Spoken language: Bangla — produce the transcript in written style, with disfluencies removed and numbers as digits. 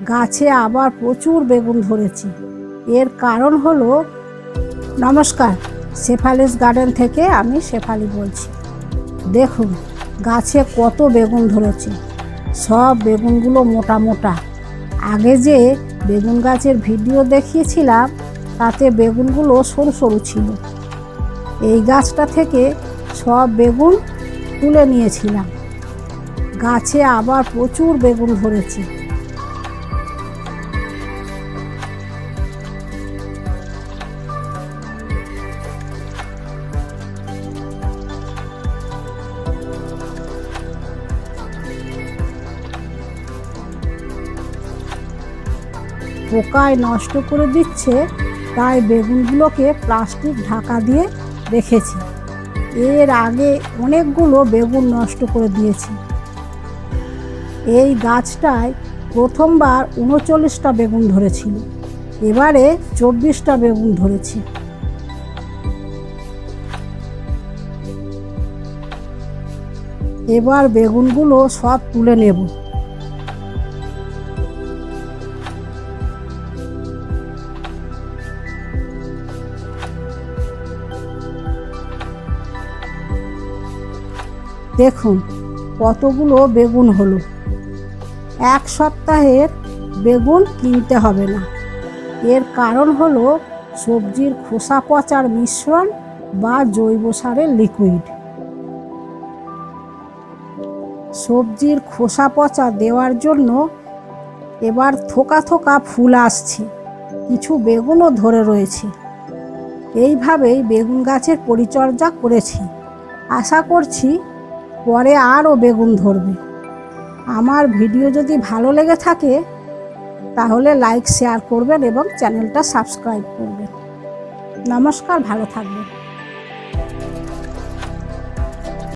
গাছে আবার প্রচুর বেগুন ধরেছে। এর কারণ হলো, নমস্কার, শেফালিস গার্ডেন থেকে আমি শেফালি বলছি। দেখুন গাছে কত বেগুন ধরেছে। সব বেগুনগুলো মোটা মোটা। আগে যে বেগুন গাছের ভিডিও দেখিয়েছিলাম তাতে বেগুনগুলো সরু সরু ছিল। এই গাছটা থেকে সব বেগুন তুলে নিয়েছিলাম। গাছে আবার প্রচুর বেগুন ধরেছে। পোকায় নষ্ট করে দিচ্ছে, তাই বেগুনগুলোকে প্লাস্টিক ঢাকা দিয়ে রেখেছি। এর আগে অনেকগুলো বেগুন নষ্ট করে দিয়েছি। এই গাছটায় প্রথমবার ৩৯টা বেগুন ধরেছিল, এবারে ২৪টা বেগুন ধরেছে। এবার বেগুনগুলো সব তুলে নেব। দেখুন কতগুলো বেগুন হলো। এক সপ্তাহের বেগুন কিনতে হবে না। এর কারণ হলো সবজির খোসা পচার মিশ্রণ বা জৈব সারের লিকুইড। সবজির খোসা পচা দেওয়ার জন্য এবার থোকা থোকা ফুল আসছে, কিছু বেগুনও ধরে রয়েছে। এইভাবেই বেগুন গাছের পরিচর্যা করেছি। আশা করছি পরে আরও বেগুন ধরবে। আমার ভিডিও যদি ভালো লেগে থাকে তাহলে লাইক শেয়ার করবেন এবং চ্যানেলটা সাবস্ক্রাইব করবেন। নমস্কার, ভালো থাকবেন।